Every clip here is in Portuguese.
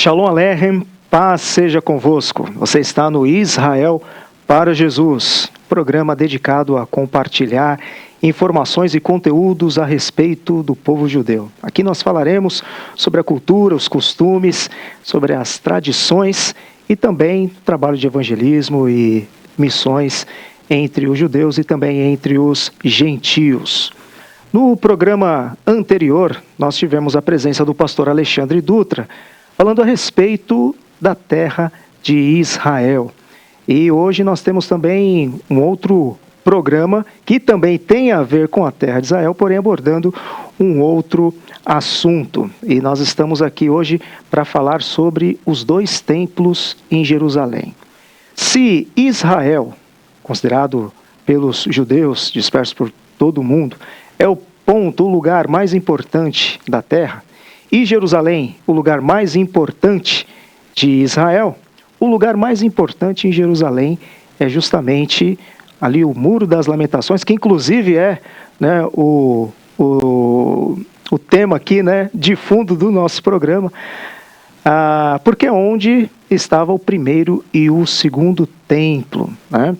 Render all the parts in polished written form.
Shalom Aleichem, paz seja convosco. Você está no Israel para Jesus, programa dedicado a compartilhar informações e conteúdos a respeito do povo judeu. Aqui nós falaremos sobre a cultura, os costumes, sobre as tradições e também trabalho de evangelismo e missões entre os judeus e também entre os gentios. No programa anterior, nós tivemos a presença do pastor Alexandre Dutra, falando a respeito da terra de Israel. E hoje nós temos também um outro programa que também tem a ver com a terra de Israel, porém abordando um outro assunto. E nós estamos aqui hoje para falar sobre os dois templos em Jerusalém. Se Israel, considerado pelos judeus dispersos por todo o mundo, é o ponto, o lugar mais importante da terra, e Jerusalém, o lugar mais importante de Israel, o lugar mais importante em Jerusalém é justamente ali o Muro das Lamentações, que inclusive é, né, o tema aqui, né, de fundo do nosso programa, porque é onde estava o primeiro e o segundo templo, né?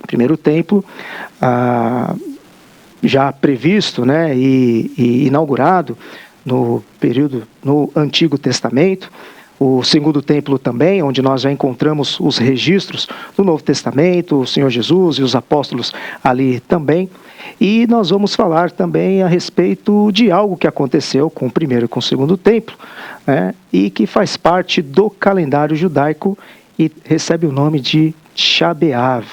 O primeiro templo já previsto, né, e inaugurado no Antigo Testamento, o segundo templo também, onde nós já encontramos os registros do Novo Testamento, o Senhor Jesus e os apóstolos ali também. E nós vamos falar também a respeito de algo que aconteceu com o primeiro e com o segundo templo, né, e que faz parte do calendário judaico e recebe o nome de Tisha B'Av.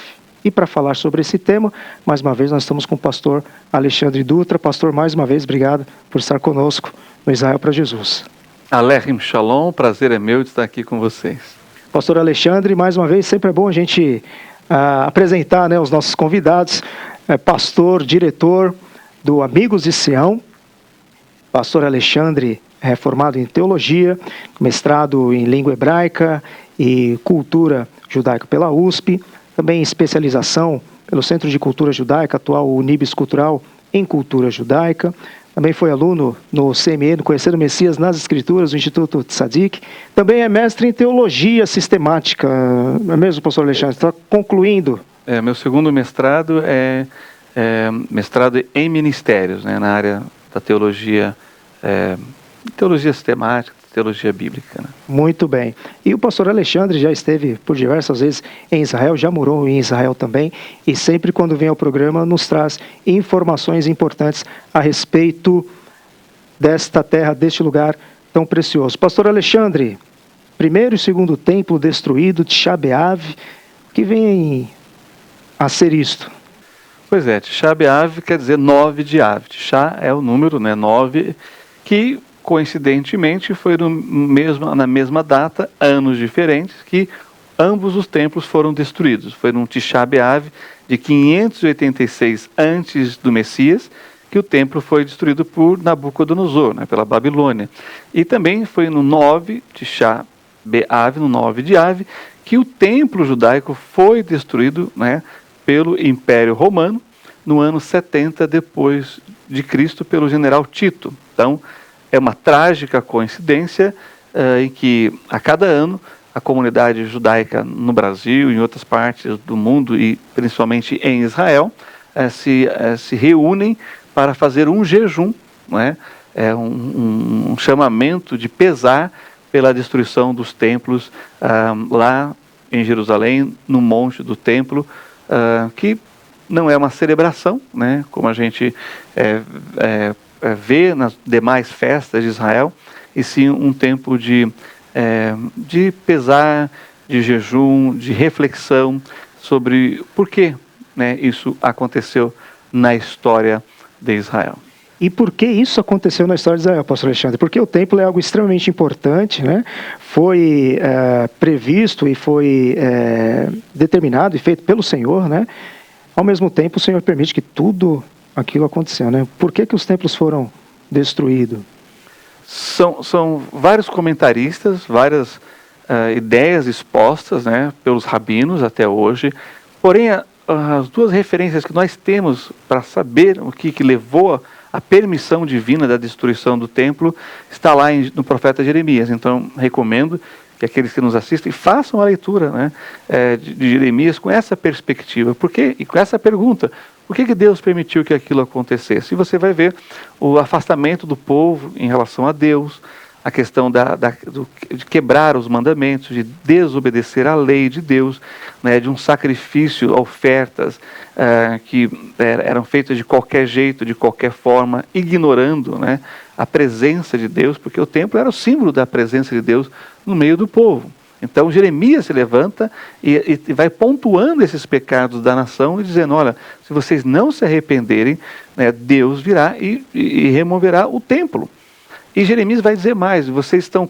E para falar sobre esse tema, mais uma vez nós estamos com o pastor Alexandre Dutra. Pastor, mais uma vez, obrigado por estar conosco no Israel para Jesus. Aleichem Shalom, prazer é meu de estar aqui com vocês. Pastor Alexandre, mais uma vez, sempre é bom a gente apresentar, né, os nossos convidados. Pastor, diretor do Amigos de Sião, pastor Alexandre é formado em teologia, mestrado em língua hebraica e cultura judaica pela USP, também especialização pelo Centro de Cultura Judaica, atual Unibis Cultural em Cultura Judaica. Também foi aluno no CME, no Conhecer o Messias nas Escrituras, do Instituto Tzadik. Também é mestre em Teologia Sistemática. Não é mesmo, pastor Alexandre? Está concluindo. Meu segundo mestrado é mestrado em Ministérios, né, na área da Teologia Sistemática, Teologia Bíblica. Né? Muito bem. E o pastor Alexandre já esteve por diversas vezes em Israel, já morou em Israel também, e sempre quando vem ao programa nos traz informações importantes a respeito desta terra, deste lugar tão precioso. Pastor Alexandre, primeiro e segundo templo destruído, Tisha B'Av, o que vem a ser isto? Pois é, Tisha B'Av quer dizer 9 de Av. Tisha é o número, né, 9, que coincidentemente foi na mesma data, anos diferentes, que ambos os templos foram destruídos. Foi no Tisha B'Av de 586 antes do Messias que o templo foi destruído por Nabucodonosor, né, pela Babilônia. E também foi no 9 Tisha B'Av, no 9 de Av, que o templo judaico foi destruído, né, pelo Império Romano no ano 70 depois de Cristo pelo general Tito. Então, é uma trágica coincidência em que, a cada ano, a comunidade judaica no Brasil e em outras partes do mundo, e principalmente em Israel, se reúnem para fazer um jejum, né? Um chamamento de pesar pela destruição dos templos lá em Jerusalém, no Monte do Templo, que não é uma celebração, né? Como a gente vê nas demais festas de Israel, e sim um tempo de pesar, de jejum, de reflexão sobre por que, né, isso aconteceu na história de Israel. E por que isso aconteceu na história de Israel, pastor Alexandre? Porque o templo é algo extremamente importante, né? Foi previsto e foi determinado e feito pelo Senhor, né? Ao mesmo tempo, o Senhor permite que tudo aquilo aconteceu, né? Por que os templos foram destruídos? São vários comentaristas, várias ideias expostas, né, pelos rabinos até hoje. Porém, as duas referências que nós temos para saber o que levou a permissão divina da destruição do templo está lá no profeta Jeremias. Então, recomendo que aqueles que nos assistem façam a leitura, né, de Jeremias com essa perspectiva. Por quê? E com essa pergunta: por que Deus permitiu que aquilo acontecesse? E você vai ver o afastamento do povo em relação a Deus, a questão de quebrar os mandamentos, de desobedecer à lei de Deus, né, de um sacrifício, ofertas que eram feitas de qualquer jeito, de qualquer forma, ignorando, né, a presença de Deus, porque o templo era o símbolo da presença de Deus no meio do povo. Então Jeremias se levanta e vai pontuando esses pecados da nação e dizendo: olha, se vocês não se arrependerem, né, Deus virá e removerá o templo. E Jeremias vai dizer mais: vocês estão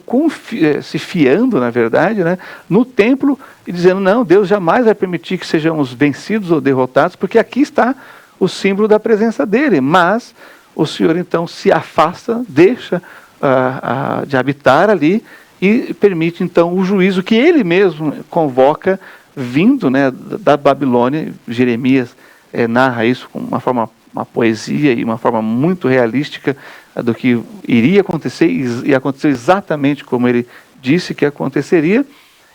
se fiando, na verdade, né, no templo, e dizendo: não, Deus jamais vai permitir que sejamos vencidos ou derrotados, porque aqui está o símbolo da presença dele. Mas o Senhor então se afasta, deixa de habitar ali e permite então o juízo que ele mesmo convoca, vindo, né, da Babilônia. Jeremias narra isso com uma poesia e uma forma muito realística do que iria acontecer, e aconteceu exatamente como ele disse que aconteceria.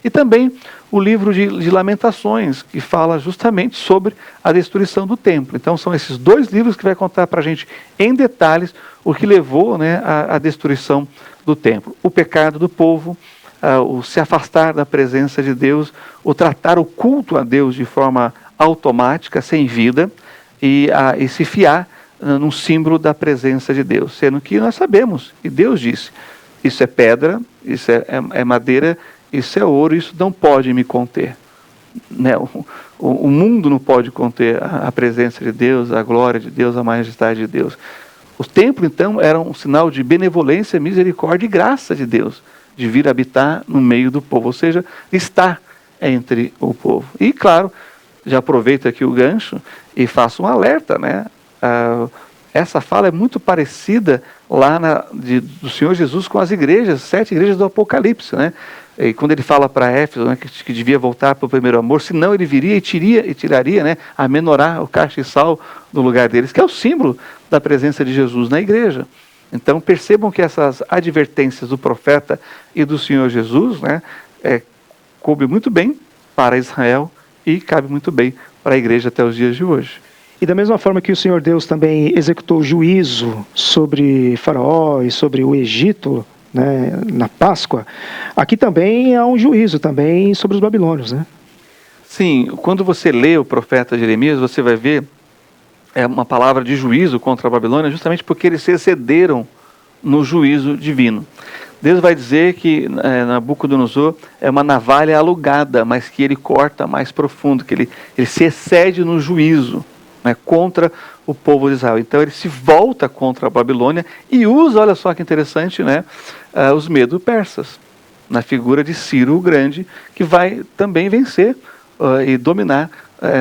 E também o livro de Lamentações, que fala justamente sobre a destruição do templo. Então são esses dois livros que vai contar para a gente em detalhes o que levou, né, à destruição do templo. O pecado do povo, o se afastar da presença de Deus, o tratar o culto a Deus de forma automática, sem vida, e se fiar num símbolo da presença de Deus, sendo que nós sabemos, e Deus disse: isso é pedra, isso é madeira, isso é ouro, isso não pode me conter. Né? O mundo não pode conter a presença de Deus, a glória de Deus, a majestade de Deus. O templo, então, era um sinal de benevolência, misericórdia e graça de Deus, de vir habitar no meio do povo, ou seja, estar entre o povo. E, claro, já aproveito aqui o gancho e faço um alerta, né? Essa fala é muito parecida lá do Senhor Jesus com as igrejas, 7 igrejas do Apocalipse, né? E quando ele fala para Éfeso, né, que devia voltar para o primeiro amor, senão ele viria e tiraria, né, a menorá, o castiçal, do lugar deles, que é o símbolo da presença de Jesus na igreja. Então percebam que essas advertências do profeta e do Senhor Jesus, né, coube muito bem para Israel e cabe muito bem para a igreja até os dias de hoje. E da mesma forma que o Senhor Deus também executou juízo sobre Faraó e sobre o Egito, né, na Páscoa, aqui também há um juízo também sobre os babilônios, né? Sim, quando você lê o profeta Jeremias, você vai ver uma palavra de juízo contra a Babilônia, justamente porque eles se excederam no juízo divino. Deus vai dizer que Nabucodonosor é uma navalha alugada, mas que ele corta mais profundo, que ele se excede no juízo, né, contra o povo de Israel. Então ele se volta contra a Babilônia e usa, olha só que interessante, né, os medo-persas, na figura de Ciro o Grande, que vai também vencer e dominar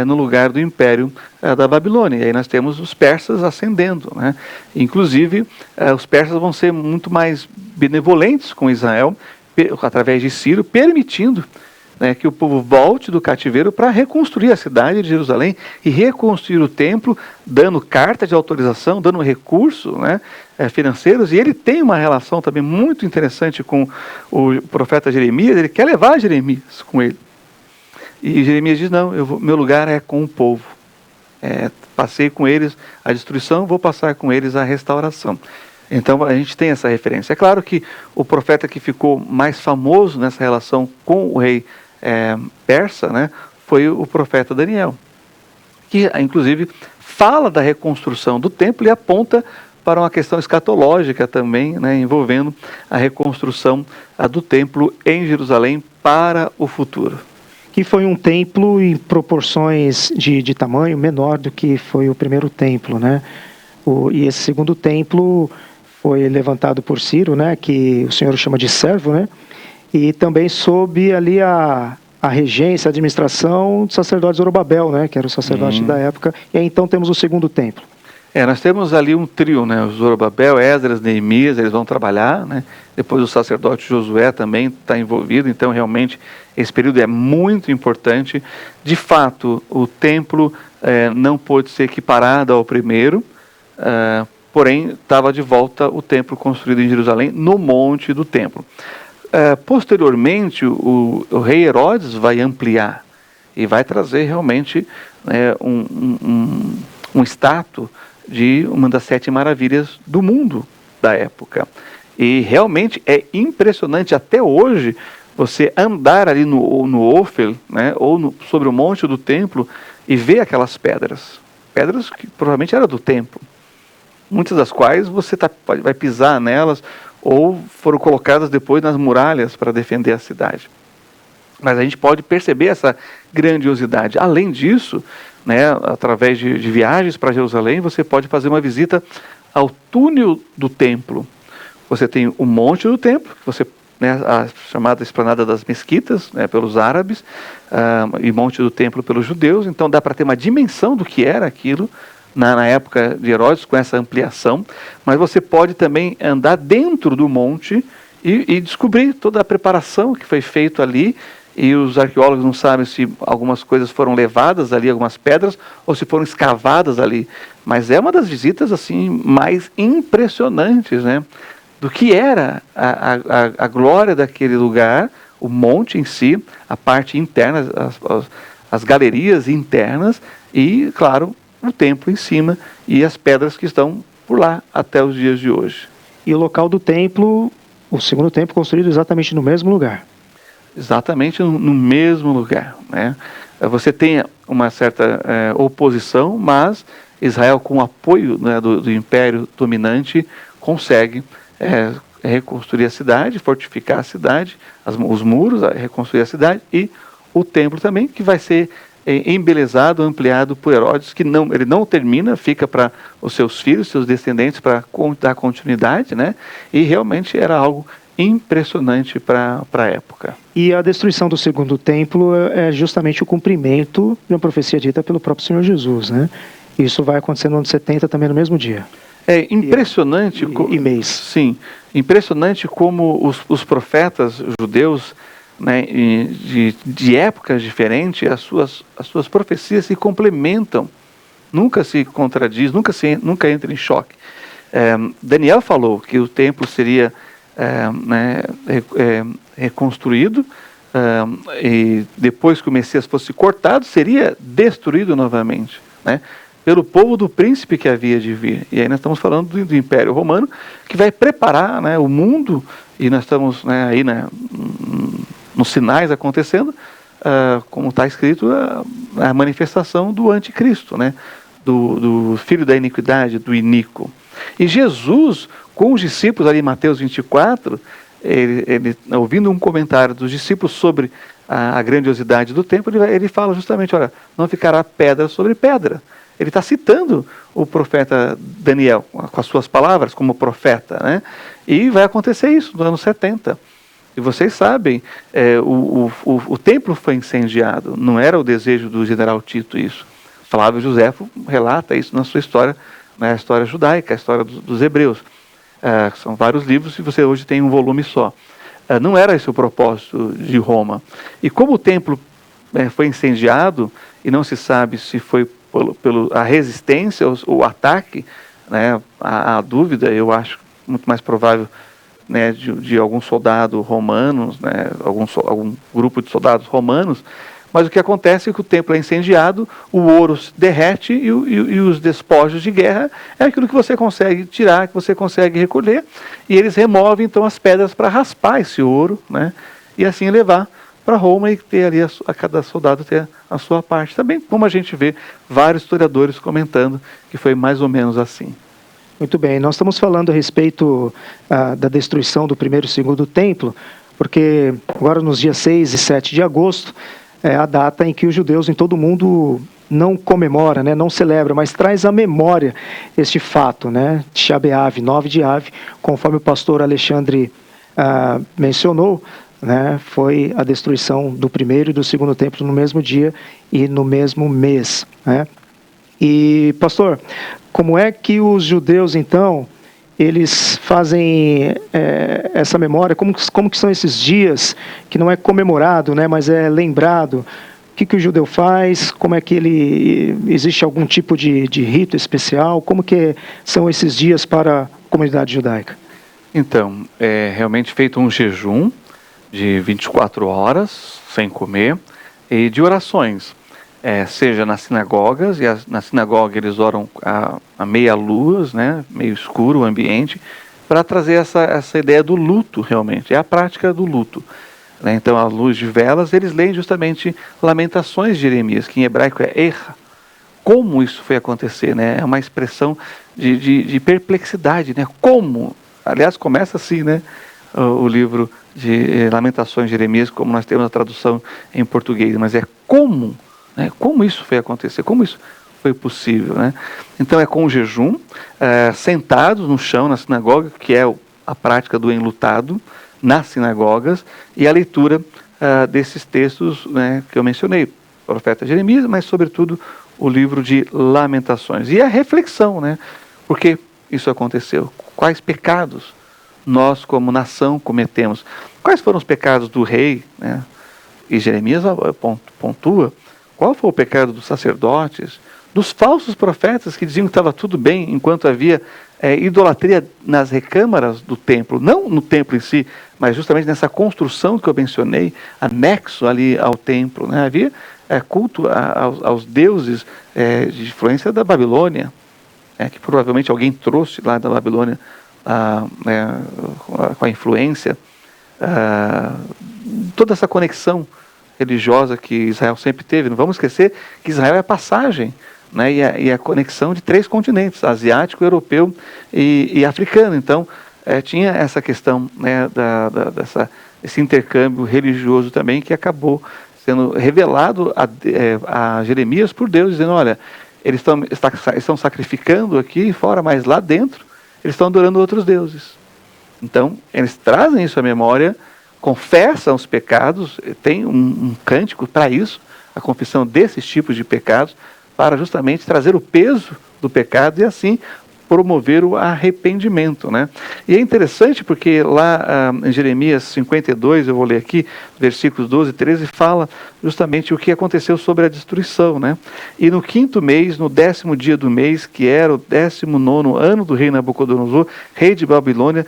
no lugar do império da Babilônia. E aí nós temos os persas ascendendo, né? Inclusive, os persas vão ser muito mais benevolentes com Israel, através de Ciro, permitindo, né, que o povo volte do cativeiro para reconstruir a cidade de Jerusalém e reconstruir o templo, dando carta de autorização, dando recursos, né, financeiros. E ele tem uma relação também muito interessante com o profeta Jeremias. Ele quer levar Jeremias com ele. E Jeremias diz: não, meu lugar é com o povo. Passei com eles a destruição, vou passar com eles a restauração. Então a gente tem essa referência. É claro que o profeta que ficou mais famoso nessa relação com o rei persa, né, foi o profeta Daniel, que inclusive fala da reconstrução do templo e aponta para uma questão escatológica também, né, envolvendo a reconstrução do templo em Jerusalém para o futuro. Que foi um templo em proporções de tamanho menor do que foi o primeiro templo, né? E esse segundo templo foi levantado por Ciro, né, que o Senhor chama de servo, né? E também sob ali a regência, a administração do sacerdote Zorobabel, né, que era o sacerdote da época. E aí então temos o segundo templo. Nós temos ali um trio, né? O Zorobabel, Esdras, Neemias, eles vão trabalhar, né? Depois o sacerdote Josué também está envolvido. Então realmente esse período é muito importante. De fato, o templo não pôde ser equiparado ao primeiro, porém estava de volta o templo construído em Jerusalém, no monte do templo. Posteriormente, o rei Herodes vai ampliar e vai trazer realmente um status de uma das 7 maravilhas do mundo da época. E realmente é impressionante até hoje você andar ali no Ofel, né, ou sobre o monte do templo e ver aquelas pedras que provavelmente eram do templo, muitas das quais você vai pisar nelas ou foram colocadas depois nas muralhas para defender a cidade. Mas a gente pode perceber essa grandiosidade. Além disso, né, através de viagens para Jerusalém, você pode fazer uma visita ao túnel do templo. Você tem o monte do templo, a chamada Esplanada das Mesquitas, né, pelos árabes, e monte do templo pelos judeus. Então dá para ter uma dimensão do que era aquilo na época de Herodes, com essa ampliação. Mas você pode também andar dentro do monte e descobrir toda a preparação que foi feita ali. E os arqueólogos não sabem se algumas coisas foram levadas ali, algumas pedras, ou se foram escavadas ali. Mas é uma das visitas assim mais impressionantes, né, do que era a glória daquele lugar, o monte em si, a parte interna, as galerias internas e, claro, o templo em cima e as pedras que estão por lá até os dias de hoje. E o local do templo, o segundo templo, construído exatamente no mesmo lugar. Exatamente no mesmo lugar, né? Você tem uma certa oposição, mas Israel, com o apoio, né, do império dominante, consegue reconstruir a cidade, fortificar a cidade, os muros, reconstruir a cidade e o templo também, que vai ser embelezado, ampliado por Herodes, que ele não termina, fica para os seus filhos, seus descendentes, para dar continuidade, né? E realmente era algo impressionante para a época. E a destruição do segundo templo é justamente o cumprimento de uma profecia dita pelo próprio Senhor Jesus, né? Isso vai acontecer no ano 70 também no mesmo dia. É impressionante e mês. Sim, impressionante como os profetas judeus, né, de épocas diferentes, as suas profecias se complementam, nunca se contradiz, nunca entra em choque. Daniel falou que o templo seria reconstruído, e depois que o Messias fosse cortado, seria destruído novamente, né, pelo povo do príncipe que havia de vir. E aí nós estamos falando do Império Romano, que vai preparar, né, o mundo, e nós estamos, né, aí, né, nos sinais acontecendo, como está escrito, a manifestação do anticristo, né, do filho da iniquidade, do iníquo. E Jesus, com os discípulos ali em Mateus 24, ele ouvindo um comentário dos discípulos sobre a grandiosidade do templo, ele fala justamente, olha, não ficará pedra sobre pedra. Ele está citando o profeta Daniel, com as suas palavras, como profeta, né? E vai acontecer isso no ano 70. E vocês sabem, o templo foi incendiado, não era o desejo do general Tito isso. Flávio Joséfo relata isso na sua história, na história judaica, a história dos hebreus. São vários livros e você hoje tem um volume só. Não era esse o propósito de Roma. E como o templo foi incendiado, e não se sabe se foi a resistência ou o ataque, né, a dúvida, eu acho muito mais provável, né, de algum soldado romano, né, algum grupo de soldados romanos. Mas o que acontece é que o templo é incendiado, o ouro se derrete e os despojos de guerra é aquilo que você consegue tirar, que você consegue recolher, e eles removem então as pedras para raspar esse ouro, né, e assim levar para Roma e ter ali a cada soldado ter a sua parte. Também, como a gente vê vários historiadores comentando que foi mais ou menos assim. Muito bem, nós estamos falando a respeito da destruição do primeiro e segundo templo, porque agora nos dias 6 e 7 de agosto é a data em que os judeus em todo o mundo não comemora, né, não celebra, mas traz à memória este fato, né, Tisha B'Av, 9 de Av, conforme o pastor Alexandre mencionou, né, foi a destruição do primeiro e do segundo templo no mesmo dia e no mesmo mês, né? E, pastor, como é que os judeus, então, eles fazem essa memória? Como que são esses dias que não é comemorado, né, mas é lembrado que o judeu faz? Como é que existe algum tipo de rito especial? Como que são esses dias para a comunidade judaica? Então, é realmente feito um jejum de 24 horas, sem comer, e de orações. Seja nas sinagogas, e na sinagoga eles oram a meia-luz, né, meio escuro o ambiente, para trazer essa ideia do luto, realmente. É a prática do luto. Né? Então, à luz de velas, eles leem justamente Lamentações de Jeremias, que em hebraico é erra. Como isso foi acontecer? Né? É uma expressão de perplexidade. Né? Como? Aliás, começa assim, né? O livro de Lamentações de Jeremias, como nós temos a tradução em português, mas é como? Né? Como isso foi acontecer? Como isso foi possível? Né? Então é com o jejum, sentados no chão na sinagoga, que é a prática do enlutado nas sinagogas, e a leitura desses textos, né, que eu mencionei, o profeta Jeremias, mas sobretudo o livro de Lamentações. E a reflexão, né? Por que isso aconteceu? Quais pecados nós como nação cometemos? Quais foram os pecados do rei? Né? E Jeremias pontua. Qual foi o pecado dos sacerdotes, dos falsos profetas que diziam que estava tudo bem enquanto havia idolatria nas recâmaras do templo, não no templo em si, mas justamente nessa construção que eu mencionei, anexo ali ao templo. Né? Havia culto aos deuses de influência da Babilônia, que provavelmente alguém trouxe lá da Babilônia com a influência, toda essa conexão religiosa que Israel sempre teve. Não vamos esquecer que Israel é a passagem, né, e a conexão de 3 continentes, asiático, europeu e africano. Então, tinha essa questão, né, esse intercâmbio religioso também, que acabou sendo revelado a Jeremias por Deus, dizendo, olha, eles estão sacrificando aqui fora, mas lá dentro eles estão adorando outros deuses. Então, eles trazem isso à memória, confessam os pecados, tem um cântico para isso, a confissão desses tipos de pecados, para justamente trazer o peso do pecado e assim promover o arrependimento. Né? E é interessante porque lá em Jeremias 52, eu vou ler aqui, versículos 12 e 13, fala justamente o que aconteceu sobre a destruição. Né? E no 5º mês, no 10º dia do mês, que era o 19º ano do rei Nabucodonosor, rei de Babilônia,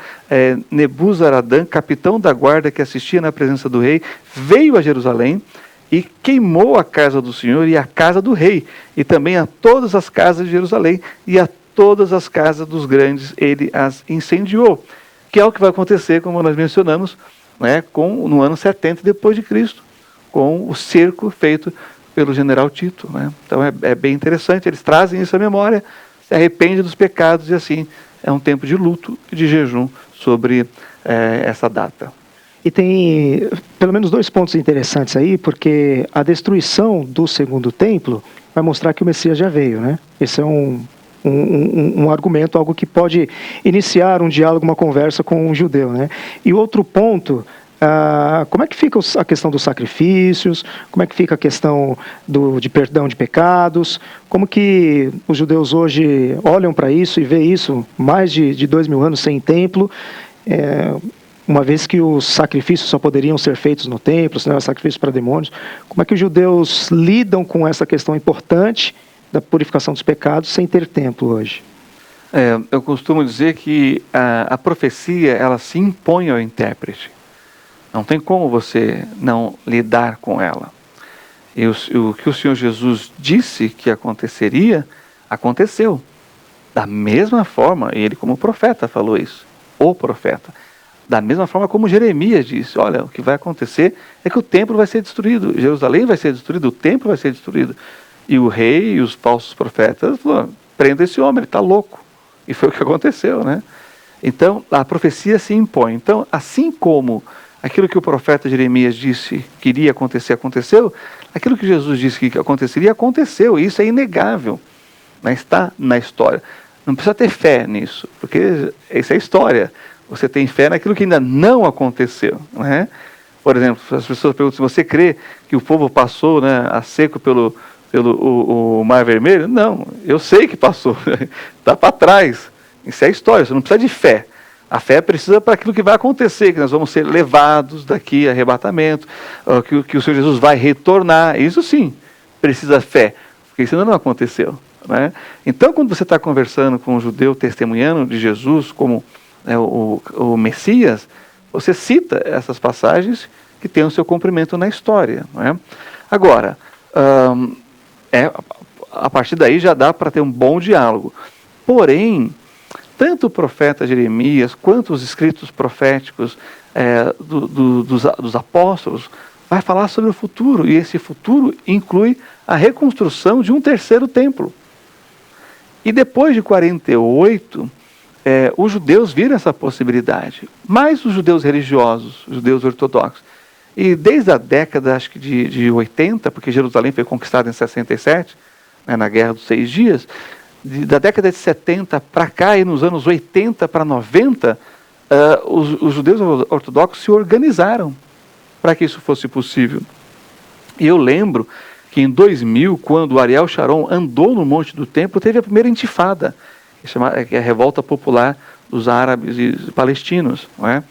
Nebuzaradã, capitão da guarda que assistia na presença do rei, veio a Jerusalém e queimou a casa do Senhor e a casa do rei, e também a todas as casas de Jerusalém, e a todas as casas dos grandes ele as incendiou. Que é o que vai acontecer, como nós mencionamos, né, no ano 70 depois de Cristo, com o cerco feito pelo general Tito. Né? Então é bem interessante, eles trazem isso à memória, se arrependem dos pecados, e assim é um tempo de luto e de jejum sobre essa data. E tem pelo menos 2 pontos interessantes aí, porque a destruição do segundo templo vai mostrar que o Messias já veio, né? Esse é um argumento, algo que pode iniciar um diálogo, uma conversa com um judeu, né? E outro ponto, como é que fica a questão dos sacrifícios, como é que fica a questão de perdão de pecados, como que os judeus hoje olham para isso e vê isso, mais de 2000 anos sem templo, uma vez que os sacrifícios só poderiam ser feitos no templo, senão sacrifícios para demônios. Como é que os judeus lidam com essa questão importante da purificação dos pecados sem ter templo hoje? Eu costumo dizer que a profecia, ela se impõe ao intérprete. Não tem como você não lidar com ela. E o que o Senhor Jesus disse que aconteceria, aconteceu. Da mesma forma, ele como profeta falou isso, o profeta. Da mesma forma como Jeremias disse, olha, o que vai acontecer é que o templo vai ser destruído, Jerusalém vai ser destruído, o templo vai ser destruído. E o rei e os falsos profetas falaram, prenda esse homem, ele está louco. E foi o que aconteceu, né? Então, a profecia se impõe. Então, assim como aquilo que o profeta Jeremias disse que iria acontecer, aconteceu, aquilo que Jesus disse que aconteceria, aconteceu. E isso é inegável, né? Está na história. Não precisa ter fé nisso, porque isso é história. Você tem fé naquilo que ainda não aconteceu, né? Por exemplo, as pessoas perguntam se você crê que o povo passou, né, a seco pelo Mar Vermelho. Não, eu sei que passou, está para trás. Isso é história, você não precisa de fé. A fé precisa para aquilo que vai acontecer, que nós vamos ser levados daqui, arrebatamento, que o Senhor Jesus vai retornar. Isso sim, precisa fé, porque isso ainda não aconteceu. Né? Então, quando você está conversando com um judeu testemunhando de Jesus como o Messias, você cita essas passagens que têm o seu cumprimento na história. Não é? Agora, a partir daí já dá para ter um bom diálogo. Porém, tanto o profeta Jeremias quanto os escritos proféticos dos apóstolos vai falar sobre o futuro, e esse futuro inclui a reconstrução de um terceiro templo. E depois de 48, os judeus viram essa possibilidade, mais os judeus religiosos, os judeus ortodoxos. E desde a década, acho que de 80, porque Jerusalém foi conquistada em 67, na Guerra dos 6 Dias, da década de 70 para cá e nos anos 80 para 90, os judeus ortodoxos se organizaram para que isso fosse possível. E eu lembro que em 2000, quando Ariel Sharon andou no Monte do Templo, teve a primeira intifada, que é a revolta popular dos árabes e palestinos. Não é?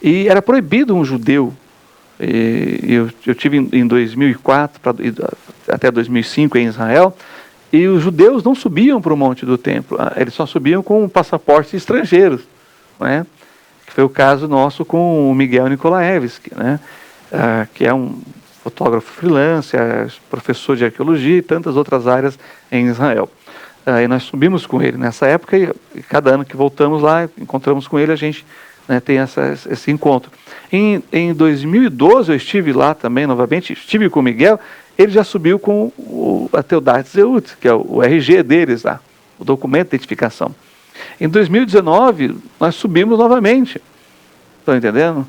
E era proibido um judeu. Eu tive em 2004 até 2005 em Israel, e os judeus não subiam para o Monte do Templo, eles só subiam com passaportes estrangeiros, não é? Que foi o caso nosso com o Miguel Nikolaevski, né? Que é um fotógrafo freelance, professor de arqueologia e tantas outras áreas em Israel. E nós subimos com ele nessa época, e cada ano que voltamos lá, encontramos com ele, a gente tem esse encontro. Em 2012 eu estive lá também novamente, estive com o Miguel. Ele já subiu com a Teudat Zeut, que é o RG deles lá, o documento de identificação. Em 2019, nós subimos novamente. Estão entendendo?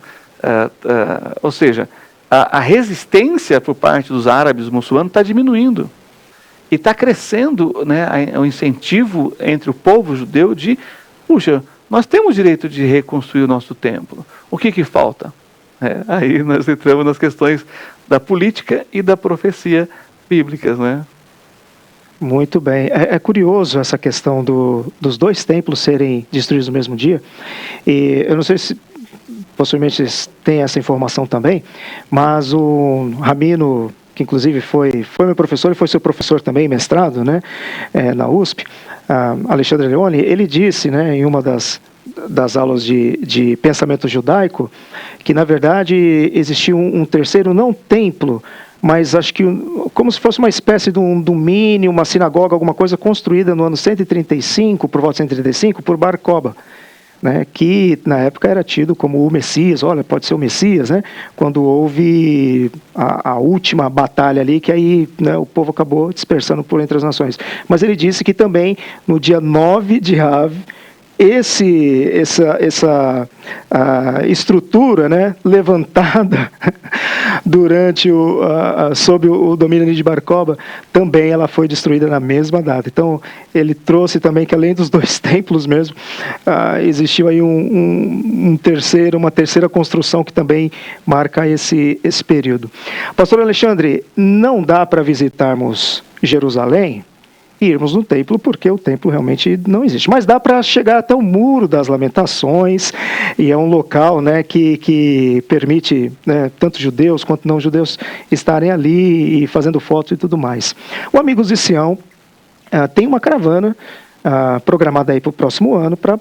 Ou seja, a resistência por parte dos árabes muçulmanos está diminuindo. E está crescendo, né, o incentivo entre o povo judeu de, puxa, nós temos direito de reconstruir o nosso templo. O que falta? Aí nós entramos nas questões da política e da profecia bíblicas, né? Muito bem. É curioso essa questão dos dois templos serem destruídos no mesmo dia. E eu não sei se possivelmente tem essa informação também, mas o rabino, que inclusive foi meu professor e foi seu professor também, mestrado, né, na USP, Alexandre Leone, ele disse, né, em uma das aulas de pensamento judaico, que na verdade existia um terceiro, não templo, mas acho que como se fosse uma espécie de um mini, uma sinagoga, alguma coisa construída no ano 135, por volta de 135, por Bar Kokhba, né, que na época era tido como o Messias. Olha, pode ser o Messias, né, quando houve a última batalha ali, que aí, né, o povo acabou dispersando por entre as nações. Mas ele disse que também no dia 9 de Av, essa estrutura, né, levantada sob o domínio de Bar Kokhba, também ela foi destruída na mesma data. Então, ele trouxe também que além dos dois templos mesmo, existiu aí uma terceira construção que também marca esse período. Pastor Alexandre, não dá para visitarmos Jerusalém e irmos no templo, porque o templo realmente não existe. Mas dá para chegar até o Muro das Lamentações, e é um local, né, que permite, né, tanto judeus quanto não judeus estarem ali e fazendo fotos e tudo mais. O Amigos de Sião tem uma caravana programada aí para o próximo ano, para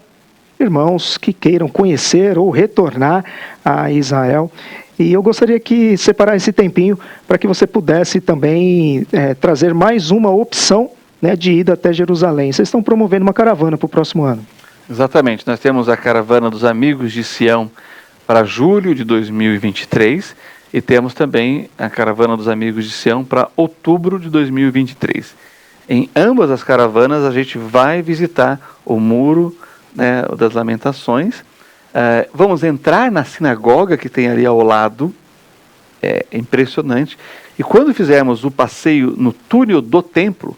irmãos que queiram conhecer ou retornar a Israel. E eu gostaria que separar esse tempinho para que você pudesse também trazer mais uma opção, né, de ida até Jerusalém. Vocês estão promovendo uma caravana para o próximo ano. Exatamente, nós temos a caravana dos Amigos de Sião para julho de 2023 e temos também a caravana dos Amigos de Sião para outubro de 2023. Em ambas as caravanas a gente vai visitar o Muro, né, das Lamentações. Vamos entrar na sinagoga que tem ali ao lado, é impressionante. E quando fizermos o passeio no túnel do templo,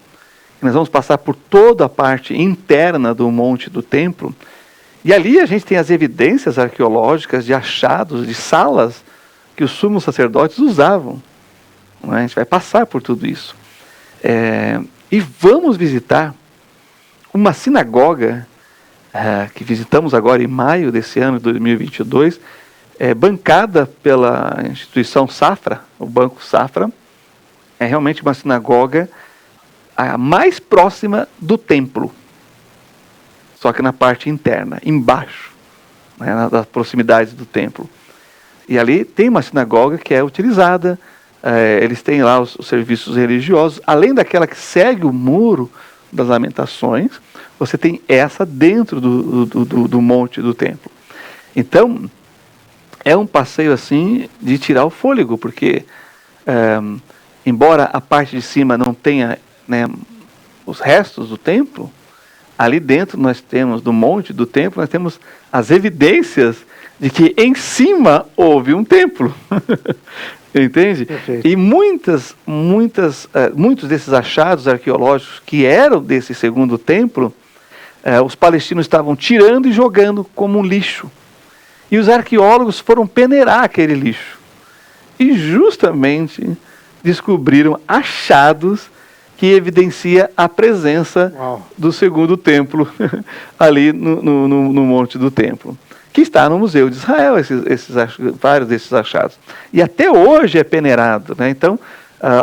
nós vamos passar por toda a parte interna do monte do templo, e ali a gente tem as evidências arqueológicas de achados de salas que os sumos sacerdotes usavam. A gente vai passar por tudo isso. E vamos visitar uma sinagoga que visitamos agora em maio desse ano de 2022, bancada pela instituição Safra, o Banco Safra. É realmente uma sinagoga a mais próxima do templo, só que na parte interna, embaixo, né, das proximidades do templo. E ali tem uma sinagoga que é utilizada, eles têm lá os serviços religiosos, além daquela que segue o muro das Lamentações, você tem essa dentro do monte do templo. Então, é um passeio assim de tirar o fôlego, porque embora a parte de cima não tenha, né, os restos do templo, ali dentro nós temos, do monte do templo, nós temos as evidências de que em cima houve um templo. Entende? Perfeito. E muitos desses achados arqueológicos que eram desse segundo templo, os palestinos estavam tirando e jogando como um lixo. E os arqueólogos foram peneirar aquele lixo. E justamente descobriram achados que evidencia a presença do segundo templo ali no monte do templo, que está no Museu de Israel, vários desses achados. E até hoje é peneirado, né? Então,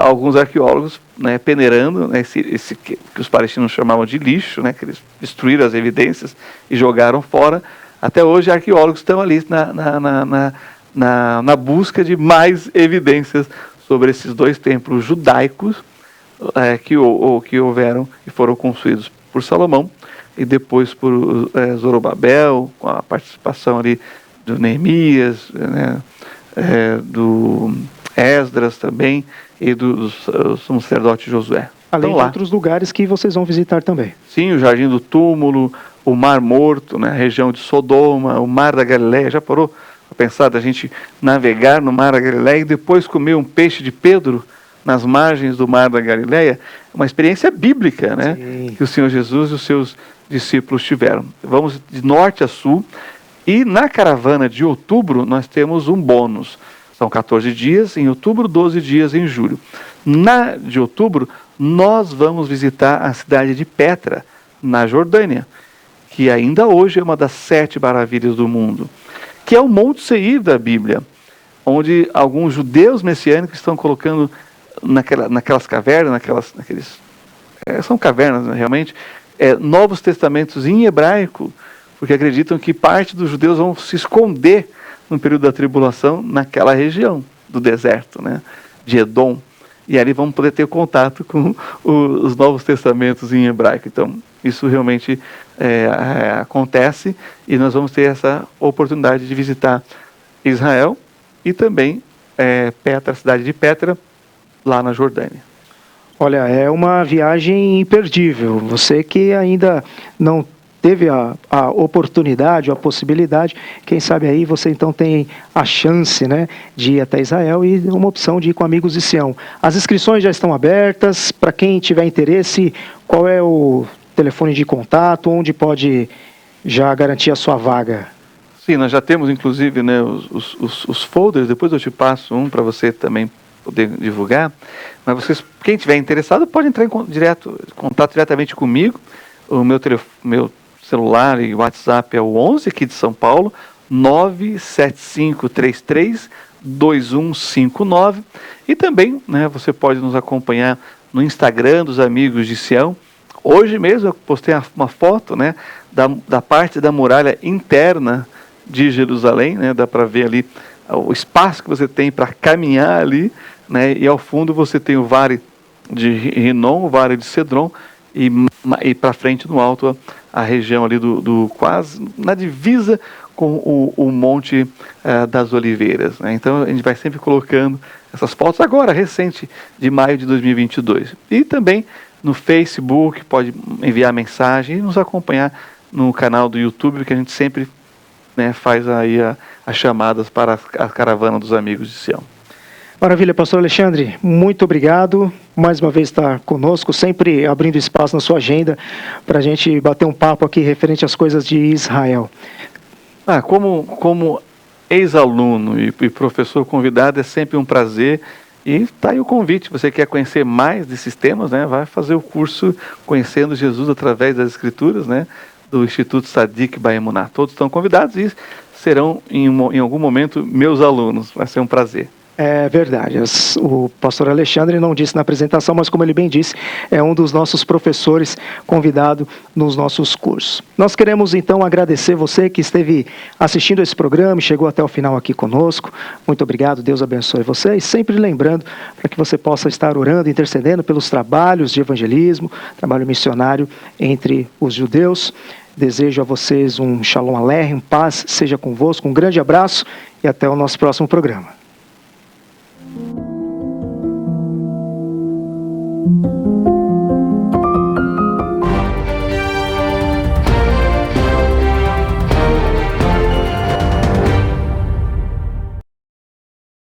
alguns arqueólogos, né, peneirando, né, esse que os palestinos chamavam de lixo, né, que eles destruíram as evidências e jogaram fora. Até hoje arqueólogos estão ali na busca de mais evidências sobre esses dois templos judaicos que houveram e foram construídos por Salomão e depois por Zorobabel, com a participação ali do Neemias, né, do Esdras também e do sacerdote Josué. Além de outros lugares que vocês vão visitar também. Sim, o Jardim do Túmulo, o Mar Morto, né, a região de Sodoma, o Mar da Galileia. Já parou a pensar da gente navegar no Mar da Galileia e depois comer um peixe de Pedro nas margens do Mar da Galileia? Uma experiência bíblica, né? Sim. Que o Senhor Jesus e os seus discípulos tiveram. Vamos de norte a sul e na caravana de outubro nós temos um bônus. São 14 dias em outubro, 12 dias em julho. Na de outubro, nós vamos visitar a cidade de Petra, na Jordânia, que ainda hoje é uma das 7 maravilhas do mundo, que é o Monte Seir da Bíblia, onde alguns judeus messiânicos estão colocando naquelas cavernas, são cavernas, né, realmente, novos testamentos em hebraico, porque acreditam que parte dos judeus vão se esconder no período da tribulação naquela região do deserto, né, de Edom. E ali vamos poder ter contato com os novos testamentos em hebraico. Então, isso realmente acontece e nós vamos ter essa oportunidade de visitar Israel e também Petra, a cidade de Petra, lá na Jordânia. Olha, é uma viagem imperdível. Você que ainda não teve a oportunidade, a possibilidade, quem sabe aí você então tem a chance, né, de ir até Israel e uma opção de ir com Amigos de Sião. As inscrições já estão abertas. Para quem tiver interesse, qual é o telefone de contato, onde pode já garantir a sua vaga? Sim, nós já temos inclusive, né, os folders, depois eu te passo um para você também poder divulgar, mas quem tiver interessado pode entrar em contato diretamente comigo. O meu celular e WhatsApp é o 11 aqui de São Paulo, 97533-2159, e também, né, você pode nos acompanhar no Instagram dos Amigos de Sião. Hoje mesmo eu postei uma foto, né, da parte da muralha interna de Jerusalém, né, dá para ver ali o espaço que você tem para caminhar ali, né, e ao fundo você tem o Vale de Rinom, o Vale de Cedron, e para frente no alto a região ali do quase na divisa com o Monte das Oliveiras, né? Então a gente vai sempre colocando essas fotos agora, recente, de maio de 2022. E também no Facebook, pode enviar mensagem e nos acompanhar no canal do YouTube, que a gente sempre, né, faz aí as chamadas para a caravana dos Amigos de Sião. Maravilha, pastor Alexandre, muito obrigado, mais uma vez estar conosco, sempre abrindo espaço na sua agenda para a gente bater um papo aqui referente às coisas de Israel. Como ex-aluno e professor convidado, é sempre um prazer, e está aí o convite. Você quer conhecer mais desses temas, né? Vai fazer o curso Conhecendo Jesus através das Escrituras, né? do Instituto Sadiq Baemuná. Todos estão convidados e serão, em algum momento, meus alunos. Vai ser um prazer. É verdade. O pastor Alexandre não disse na apresentação, mas como ele bem disse, é um dos nossos professores convidado nos nossos cursos. Nós queremos então agradecer você que esteve assistindo esse programa e chegou até o final aqui conosco. Muito obrigado, Deus abençoe você. E sempre lembrando para que você possa estar orando, intercedendo pelos trabalhos de evangelismo, trabalho missionário entre os judeus. Desejo a vocês um shalom aleichem, paz seja convosco, um grande abraço e até o nosso próximo programa.